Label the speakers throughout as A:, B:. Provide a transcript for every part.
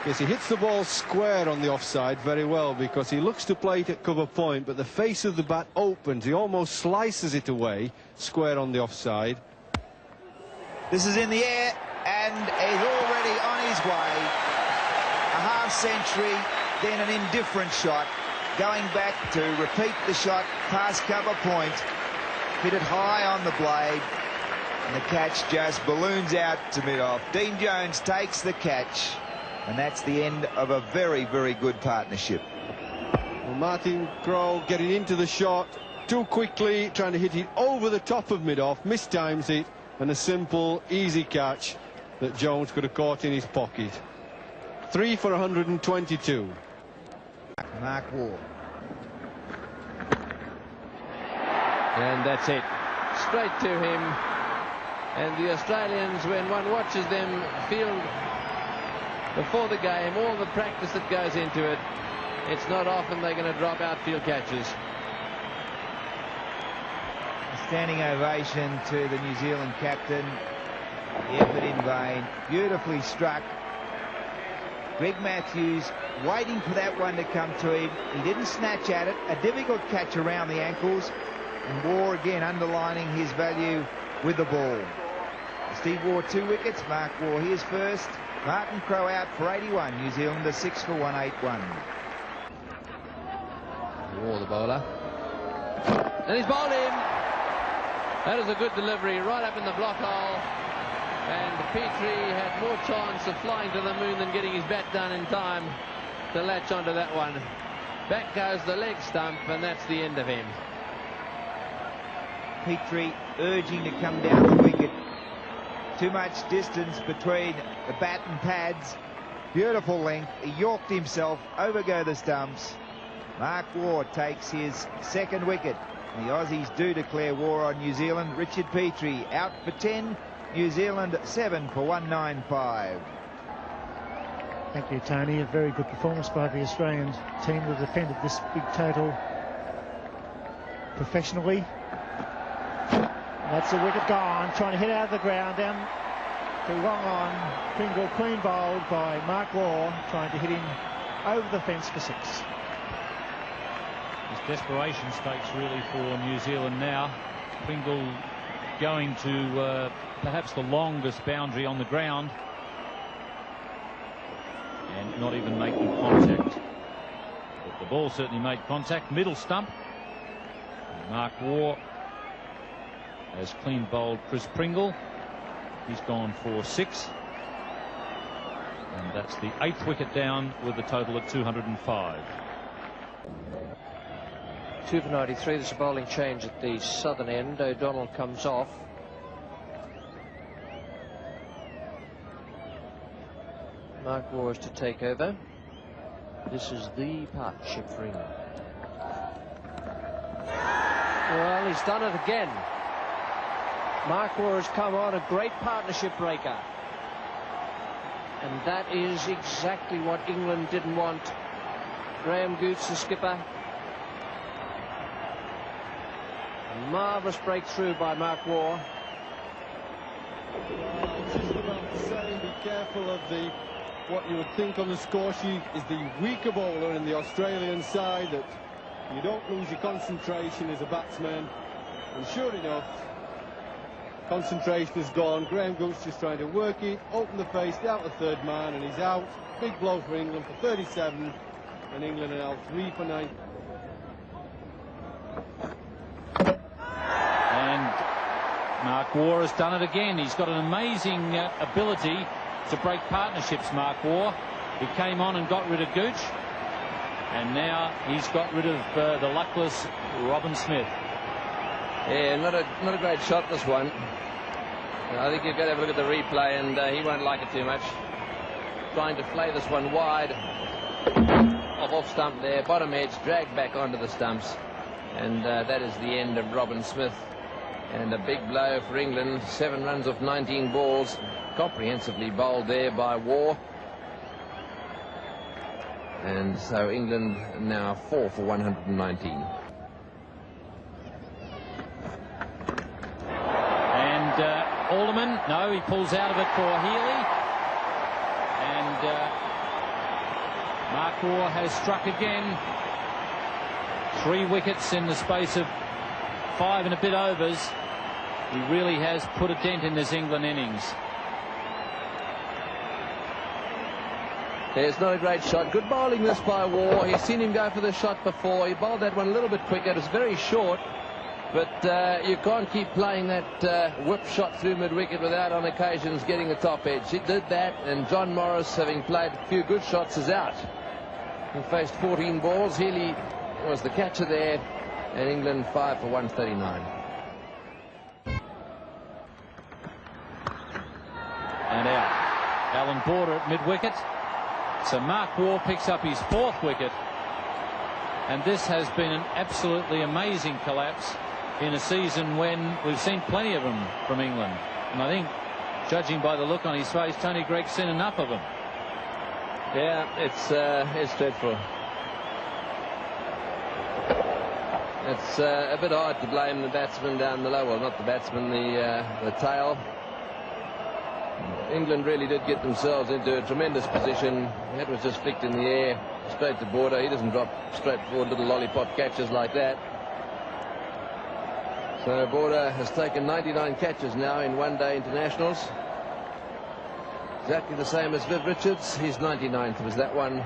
A: Yes, he hits the ball square on the offside very well, because he looks to play it at cover point, but the face of the bat opens. He almost slices it away, square on the offside.
B: This is in the air, and he's already on his way. A half century, then an indifferent shot. Going back to repeat the shot past cover point. Hit it high on the blade, and the catch just balloons out to mid-off. Dean Jones takes the catch. And that's the end of a very, very good partnership.
A: Well, Martin Crowe getting into the shot too quickly, trying to hit it over the top of mid-off, mistimes it, and a simple, easy catch that Jones could have caught in his pocket. 3 for 122.
B: Mark Waugh.
C: And that's it. Straight to him. And the Australians, when one watches them field before the game, all the practice that goes into it, it's not often they're going to drop outfield catches.
B: A standing ovation to the New Zealand captain. The effort in vain. Beautifully struck. Greg Matthews waiting for that one to come to him. He didn't snatch at it. A difficult catch around the ankles. And Waugh again underlining his value with the ball. Steve Waugh 2 wickets. Mark Waugh here's first. Martin Crowe out for 81. New Zealand 6 for 181.
C: Waugh the bowler. And he's bowled in. That is a good delivery right up in the block hole. And Petrie had more chance of flying to the moon than getting his bat done in time to latch onto that one. Back goes the leg stump, and that's the end of him.
B: Petrie urging to come down the wicket. Too much distance between the bat and pads. Beautiful length. He yorked himself. Over go the stumps. Mark Waugh takes his second wicket. The Aussies do declare war on New Zealand. Richard Petrie out for 10. New Zealand 7 for 195.
D: Thank you, Tony. A very good performance by the Australian team that defended this big total professionally. That's a wicket gone, trying to hit out of the ground, down to long on. Pringle clean bowled by Mark Waugh, trying to hit him over the fence for 6.
E: It's desperation stakes really for New Zealand now. Pringle going to perhaps the longest boundary on the ground and not even making contact. But the ball certainly made contact. Middle stump. Mark Waugh has clean bowled Chris Pringle. He's gone for 6. And that's the 8th wicket down with a total of 205.
C: 2 for 93. There's a bowling change at the southern end. O'Donnell comes off. Mark Waugh is to take over. This is the partnership for England. Well, he's done it again. Mark Waugh has come on, a great partnership breaker. And that is exactly what England didn't want. Graham Goots, the skipper. A marvellous breakthrough by Mark Waugh.
A: Just about to say, be careful of what you would think on the score sheet is the weaker bowler in the Australian side, that you don't lose your concentration as a batsman. And sure enough, concentration is gone. Graham Goots just trying to work it, open the face, down to third man, and he's out. Big blow for England for 37, and England are now 3 for 9.
E: And Mark Waugh has done it again. He's got an amazing ability to break partnerships, Mark Waugh. He came on and got rid of Gooch, and now he's got rid of the luckless Robin Smith.
C: Yeah, not a great shot, this one. I think you've got to have a look at the replay, and he won't like it too much. Trying to flay this one wide. Off stump there, bottom edge, dragged back onto the stumps. And that is the end of Robin Smith. And a big blow for England. 7 runs off 19 balls. Comprehensively bowled there by Waugh. And so England now 4 for 119.
E: Alderman, no, he pulls out of it for Healy. And Mark Waugh has struck again. 3 wickets in the space of 5 and a bit overs. He really has put a dent in this England innings.
C: It's not a great shot. Good bowling this by Waugh. He's seen him go for the shot before. He bowled that one a little bit quicker. It was very short. But you can't keep playing that whip shot through mid-wicket without on occasions getting the top edge. He did that, and John Morris, having played a few good shots, is out. He faced 14 balls. Healy was the catcher there, and England 5 for 139.
E: And out. Alan Border at mid-wicket. So Mark Waugh picks up his 4th wicket. And this has been an absolutely amazing collapse in a season when we've seen plenty of them from England. And I think, judging by the look on his face, Tony Gregg's seen enough of them.
C: Yeah, it's dreadful. It's a bit hard to blame the batsman down below. Well, not the batsman, the tail. England really did get themselves into a tremendous position. That was just flicked in the air, straight to Border. He doesn't drop straight forward little lollipop catches like that. So Border has taken 99 catches now in one-day internationals. Exactly the same as Viv Richards. His 99th was that one.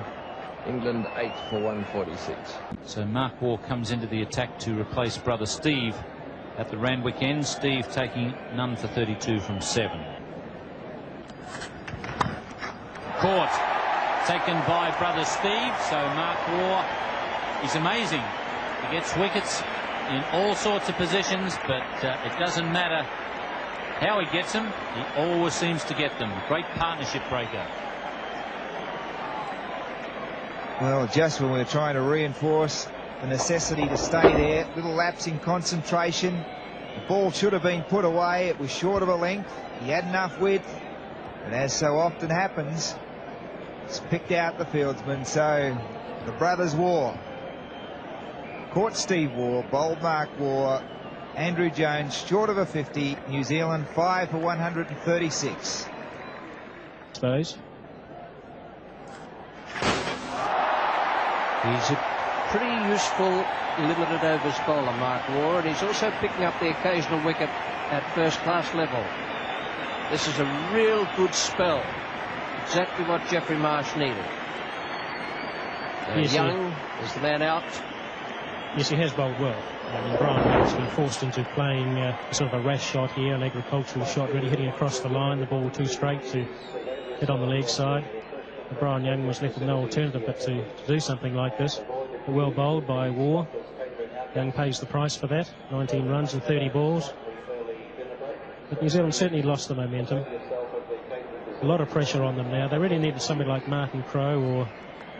C: England 8 for 146.
E: So Mark Waugh comes into the attack to replace brother Steve at the Randwick end. Steve taking none for 32 from 7. Caught, taken by brother Steve. So Mark Waugh is amazing. He gets wickets in all sorts of positions, but it doesn't matter how he gets them. He always seems to get them. Great partnership breaker.
B: Well, just when we're trying to reinforce the necessity to stay there, little lapse in concentration. The ball should have been put away. It was short of a length. He had enough width, and as so often happens, it's picked out the fieldsman. So the brothers Waugh caught Steve Waugh, bowled Mark Waugh, Andrew Jones short of a 50. New Zealand 5 for 136.
F: Suppose.
G: He's a pretty useful limited overs bowler, Mark Waugh, and he's also picking up the occasional wicket at first-class level. This is a real good spell. Exactly what Geoffrey Marsh needed.
F: Yes,
G: Young is the man out.
F: Yes, he has bowled well. I mean, Brian Young's been forced into playing sort of a rash shot here, an agricultural shot, really hitting across the line. The ball too straight to hit on the leg side. And Brian Young was left with no alternative but to do something like this. Well bowled by Waugh. Young pays the price for that. 19 runs and 30 balls. But New Zealand certainly lost the momentum. A lot of pressure on them now. They really needed somebody like Martin Crowe or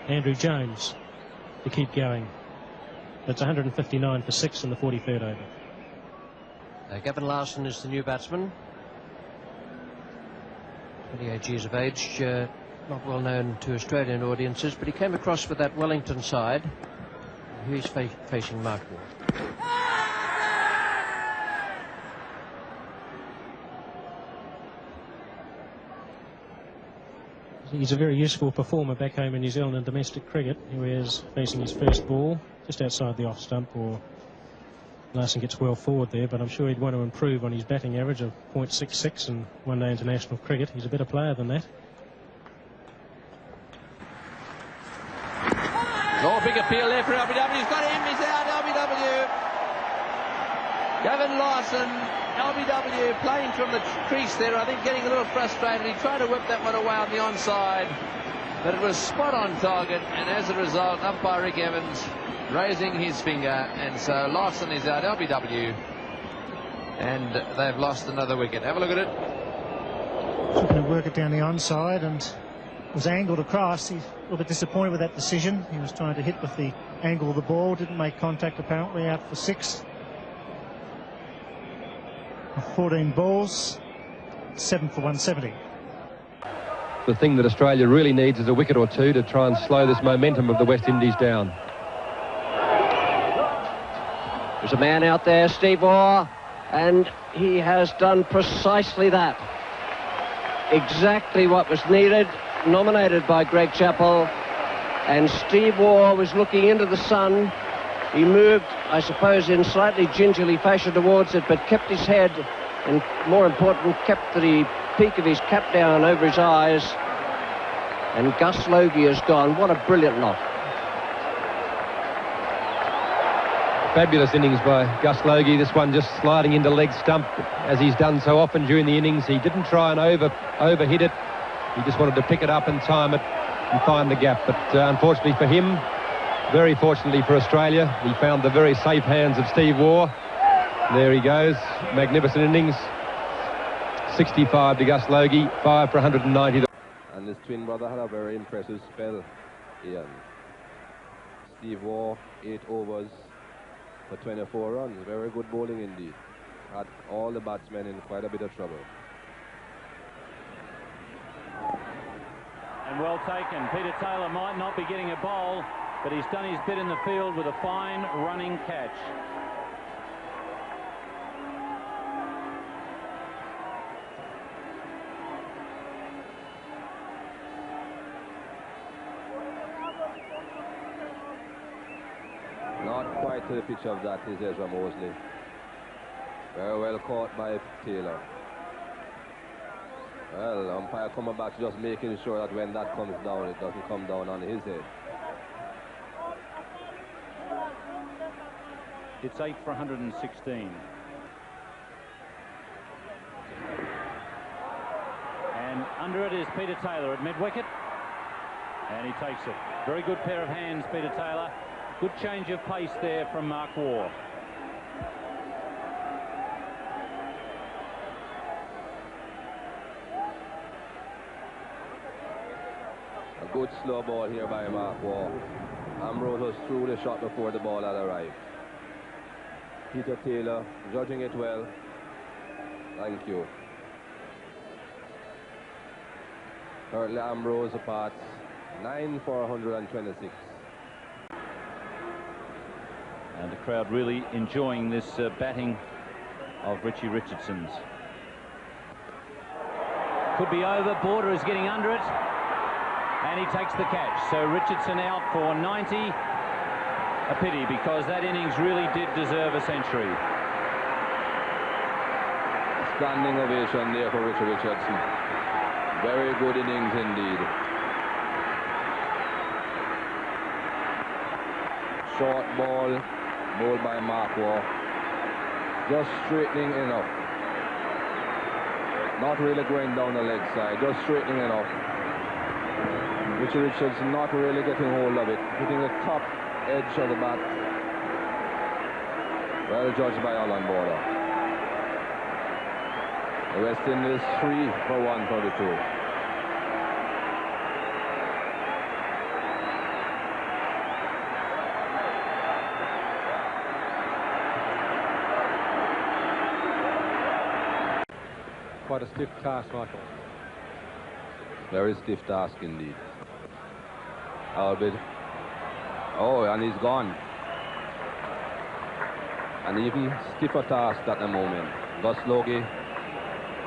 F: Andrew Jones to keep going. It's 159 for 6 in the 43rd over.
G: Gavin Larson is the new batsman. 28 years of age. Not well known to Australian audiences, but he came across with that Wellington side. He's facing Mark Waugh.
F: He's a very useful performer back home in New Zealand in domestic cricket. He is facing his first ball just outside the off stump, or Larson gets well forward there, but I'm sure he'd want to improve on his batting average of .66 in one-day international cricket. He's a better player than that.
C: Oh, big appeal there for LBW. He's got him. He's out. LBW. Gavin Larson, LBW playing from the crease there. I think getting a little frustrated. He tried to whip that one away on the onside, but it was spot on target. And as a result, umpire Rick Evans raising his finger. And so Larson is out. LBW. And they've lost another wicket. Have a look at it.
D: Looking to work it down the onside and was angled across. He's a little bit disappointed with that decision. He was trying to hit with the angle of the ball, didn't make contact apparently. Out for 6. 14 balls, 7 for 170.
H: The thing that Australia really needs is a wicket or two to try and slow this momentum of the West Indies down.
G: There's a man out there, Steve Waugh, and he has done precisely that. Exactly what was needed. Nominated by Greg Chappell, And Steve Waugh was looking into the sun. He moved, I suppose, in slightly gingerly fashion towards it, but kept his head, and more important, kept the peak of his cap down over his eyes. And Gus Logie has gone. What a brilliant knock.
H: Fabulous innings by Gus Logie. This one just sliding into leg stump, as he's done so often during the innings. He didn't try and overhit it. He just wanted to pick it up and time it and find the gap. But unfortunately for him, very fortunately for Australia, he found the very safe hands of Steve Waugh. There he goes. Magnificent innings. 65 to Gus Logie, 5 for 190.
C: And his twin brother had a very impressive spell, Ian. Steve Waugh, 8 overs for 24 runs. Very good bowling indeed. Had all the batsmen in quite a bit of trouble.
E: And well taken. Peter Taylor might not be getting a bowl, but he's done his bit in the field with a fine running catch.
C: Not quite to the pitch of that is Ezra Mosley. Very well caught by Taylor. Well, umpire coming back, just making sure that when that comes down, it doesn't come down on his head.
E: It's 8 for 116. And under it is Peter Taylor at mid-wicket. And he takes it. Very good pair of hands, Peter Taylor. Good change of pace there from Mark Waugh.
C: A good slow ball here by Mark Waugh. Ambrose was through the shot before the ball had arrived. Peter Taylor judging it well. Thank you. Currently Ambrose apart. 9 for 126.
E: And the crowd really enjoying this batting of Richie Richardson's. Could be over. Border is getting under it. And he takes the catch. So Richardson out for 90. A pity, because that innings really did deserve a century.
C: Standing ovation there for Richie Richardson. Very good innings indeed. Short ball. Bowled by Mark Waugh. Just straightening enough. Not really going down the leg side, just straightening enough. Richie Richardson not really getting hold of it. Hitting the top edge of the bat. Well judged by Alan Border. The West Indies 3 for 132.
H: Quite a stiff task, Michael.
C: Very stiff task indeed. Albert. Oh, and he's gone. An even stiffer task at the moment. Gus Logie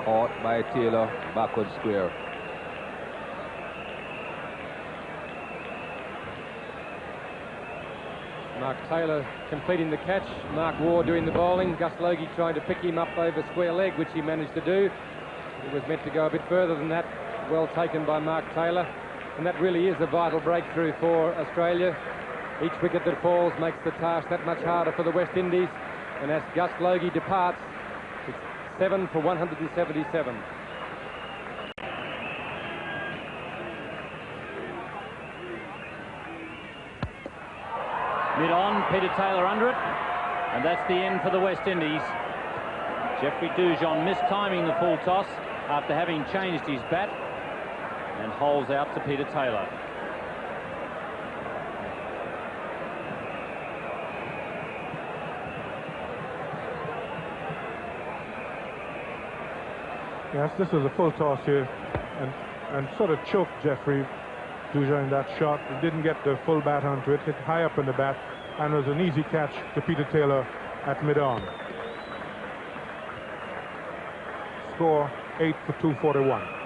C: caught by Taylor, backward square.
H: Mark Taylor completing the catch. Mark Waugh doing the bowling. Gus Logie trying to pick him up over square leg, which he managed to do. It was meant to go a bit further than that. Well taken by Mark Taylor. And that really is a vital breakthrough for Australia. Each wicket that falls makes the task that much harder for the West Indies. And as Gus Logie departs, it's 7 for 177.
E: Mid-on, Peter Taylor under it. And that's the end for the West Indies. Jeffrey Dujon mistiming the full toss after having changed his bat, and holes out to Peter Taylor.
I: Yes, this was a full toss here, and sort of choked Jeffrey Dujon in that shot. He didn't get the full bat onto it, hit high up in the bat, and was an easy catch to Peter Taylor at mid-on. Score 8 for 241.